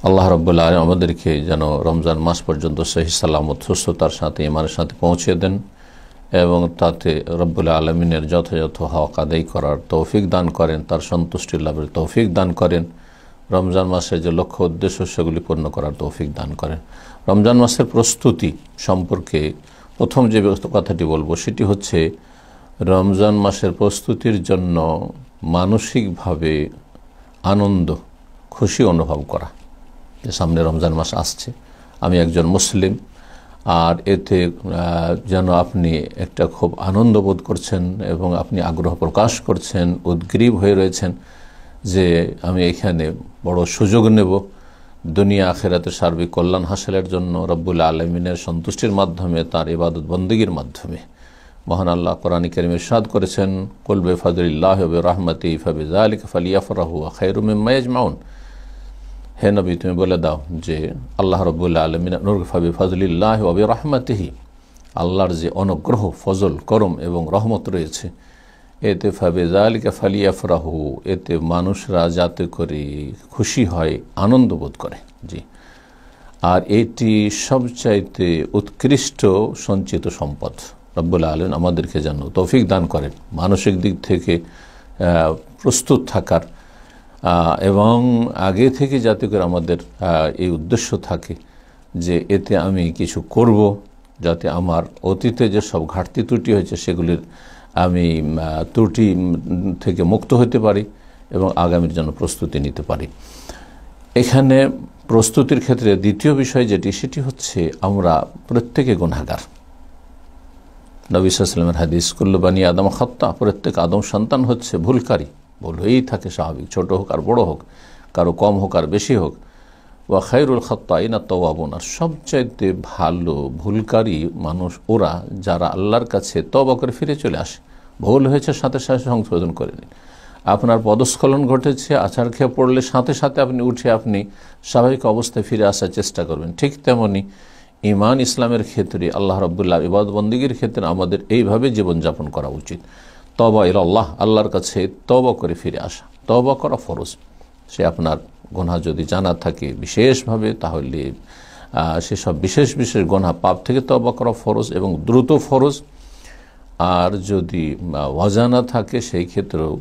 আল্লাহ রাব্বুল আলামিন আমাদেরকে যেন রমজান মাস পর্যন্ত সহি সালামত সুস্থতার সাথে ঈমানের সাথে পৌঁছে দেন এবং তাতে রব্বুল আলামিনের যথাযথ হক আদায় করার তৌফিক দান করেন, তার সন্তুষ্টি লাভের তৌফিক দান করেন, রমজান মাসের যে লক্ষ্য উদ্দেশ্য সেগুলি পূর্ণ করার তৌফিক দান করেন। রমজান মাসের প্রস্তুতি সম্পর্কে প্রথম যে কথাটি বলবো সেটি হচ্ছে রমজান মাসের প্রস্তুতির জন্য মানসিকভাবে আনন্দ খুশি অনুভব করা যে সামনে রমজান মাস আসছে, আমি একজন মুসলিম, আর এতে যেন আপনি একটা খুব আনন্দ বোধ করছেন এবং আপনি আগ্রহ প্রকাশ করছেন, উদ্গ্রীব হয়ে রয়েছেন যে আমি এখানে বড় সুযোগ নেব দুনিয়া আখিরাতের সার্বিক কল্যাণ হাসিলের জন্য, রব্বুল আলামিনের সন্তুষ্টির মাধ্যমে, তার ইবাদত বন্দেগীর মাধ্যমে। মহান আল্লাহ কোরআনে কারীমে ইরশাদ করেছেন, কুল বিফাদলিল্লাহি ওয়া বিরহমাতিহি ফাবিযালিকা ফালিয়াফরাহু ওয়া খায়রুম মিম্মা ইয়াজমাউন। হে নবী, তুমি বলে দাও যে আল্লাহ রাব্বুল আলামিন বিফাদলিল্লাহি ওয়া বিরহমাতিহি, আল্লাহর যে অনুগ্রহ, ফজল, করম এবং রহমত রয়েছে, এতে ফাবিযালিকা ফালিয়াফরাহু, এতে মানুষরা যাতে করে খুশি হয়, আনন্দ বোধ করে। জি, আর এটি সবচাইতে উৎকৃষ্ট সঞ্চিত সম্পদ। রব্বুল আলামিন আমাদেরকে যেন তৌফিক দান করেন মানসিক দিক থেকে প্রস্তুত থাকার, এবং আগে থেকে যাতে করে আমাদের এই উদ্দেশ্য থাকে যে এতে আমি কিছু করব যাতে আমার অতীতে যে সব ঘাটতি ত্রুটি হয়েছে সেগুলির আমি ত্রুটি থেকে মুক্ত হতে পারি এবং আগামীর জন্য প্রস্তুতি নিতে পারি। এখানে প্রস্তুতির ক্ষেত্রে দ্বিতীয় বিষয় যেটি, সেটি হচ্ছে আমরা প্রত্যেকে গুনাহগার। নবী সাল্লাল্লাহু আলাইহি ওয়াসাল্লামের হাদিস, কুল্লু বানি আদম খাত্তা, প্রত্যেক আদম সন্তান হচ্ছে ভুলকারী, ভুল হয়েই থাকে স্বাভাবিক, ছোট হোক আর বড় হোক, কারো কম হোক আর বেশি হোক। ওয়া খায়রুল খাত্তাইনা তাওয়াবুন, আর সবচাইতে ভালো ভুলকারী মানুষ ওরা যারা আল্লাহর কাছে তওবা করে ফিরে চলে আসে। ভুল হয়েছে সাথে সাথে সংশোধন করে নিন। আপনার পদস্খলন ঘটেছে, আছাড় খেয়ে পড়লে সাথে সাথে আপনি উঠে আপনি স্বাভাবিক অবস্থায় ফিরে আসার চেষ্টা করবেন। ঠিক তেমনি ঈমান ইসলামের ক্ষেত্রে, আল্লাহ রাব্বুল ইবাদত বন্দেগীর ক্ষেত্রে আমাদের এইভাবে জীবনযাপন করা উচিত। তওবা ইলাল্লাহ, আল্লাহর কাছে তওবা করে ফিরে আসা। তওবা করা ফরজ। সে আপনার গুনাহ যদি জানা থাকে বিশেষভাবে, তাহলে সেসব বিশেষ বিশেষ গুনাহ পাপ থেকে তওবা করা ফরজ এবং দ্রুত ফরজ। আর যদি অজানা থাকে সেই ক্ষেত্রেও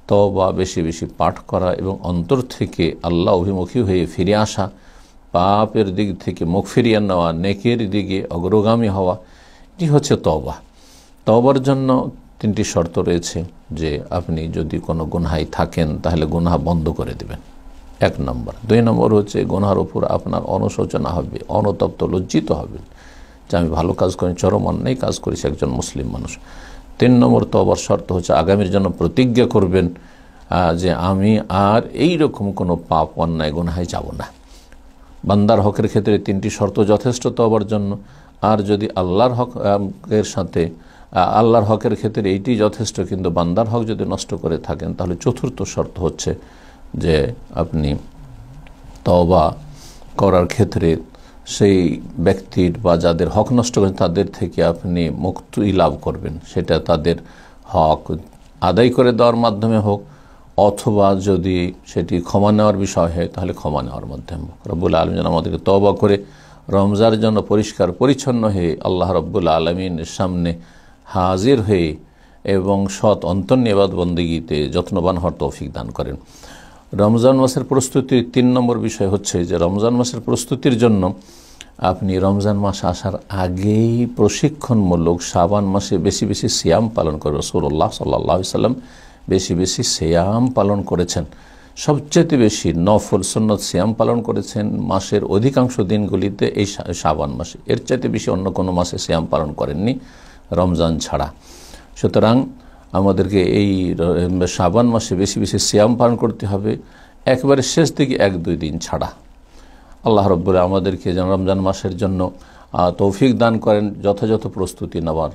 তওবা বেশি বেশি পাঠ করা এবং অন্তর থেকে আল্লাহ অভিমুখী হয়ে ফিরে আসা, পাপের দিক থেকে মুখ ফিরিয়ে নেওয়া, নেকের দিকে অগ্রগামী হওয়া, এটি হচ্ছে তওবা। তওবার জন্য তিনটি শর্ত রয়েছে যে আপনি যদি কোনো গুনাহে থাকেন তাহলে গুনাহ বন্ধ করে দেবেন, 1 নম্বর। 2 নম্বর হচ্ছে গুনাহের উপর আপনার অনুশোচনা হবে, অনুতপ্ত লজ্জিত হবেন যে আমি ভালো কাজ করি, চরম অন্যায় কাজ করেছি একজন মুসলিম মানুষ। 3 নম্বর তওবার শর্ত হচ্ছে আগামীর জন্য প্রতিজ্ঞা করবেন যে আমি আর এই রকম কোনো পাপ অন্যায় গুনাহে যাব না। বান্দার হকের ক্ষেত্রে 3টি শর্ত যথেষ্ট তওবার জন্য। আর যদি আল্লাহর হকের সাথে, আল্লাহর হকের ক্ষেত্রে এইটি যথেষ্ট, কিন্তু বান্দার হক যদি নষ্ট করে থাকেন তাহলে 4র্থ শর্ত হচ্ছে যে আপনি তওবা করার ক্ষেত্রে সেই ব্যক্তির বা যাদের হক নষ্ট করেন তাদের থেকে আপনি মুক্তি লাভ করবেন। সেটা তাদের হক আদায় করে দেওয়ার মাধ্যমে হোক, অথবা যদি সেটি ক্ষমা নেওয়ার বিষয় হয় তাহলে ক্ষমা নেওয়ার মাধ্যমে হোক। রব্বুল আলামিন যেন আমাদেরকে তওবা করে রমজানের জন্য পরিষ্কার পরিচ্ছন্ন হয়ে আল্লাহ রব্বুল আলামিনের সামনে হাজির হয়ে এবং সৎ অন্তর নিয়ে ইবাদত বন্দেগীতে যত্নবান হওয়ার তৌফিক দান করেন। রমজান মাসের প্রস্তুতির 3 নম্বর বিষয় হচ্ছে যে রমজান মাসের প্রস্তুতির জন্য আপনি রমজান মাস আসার আগেই প্রশিক্ষণমূলক শাবান মাসে বেশি বেশি সিয়াম পালন করেন। রাসূলুল্লাহ সাল্লাল্লাহু আলাইহি ওয়াসাল্লাম বেশি বেশি সিয়াম পালন করেছেন, সবচেয়ে বেশি নফল সুন্নত সিয়াম পালন করেছেন মাসের অধিকাংশ দিনগুলিতে এই শাবান মাসে। এর চাইতে বেশি অন্য কোনো মাসে সিয়াম পালন করেননি রমজান ছাড়া। সুতরাং আমাদেরকে এই শাবান মাসে বেশি বেশি সিয়াম পালন করতে হবে, একবারে শেষ দিকে 1-2 দিন ছাড়া। আল্লাহ রাব্বুল আমাদেরকে যেন রমজান মাসের জন্য তৌফিক দান করেন যথাযথ প্রস্তুতি নেওয়ার।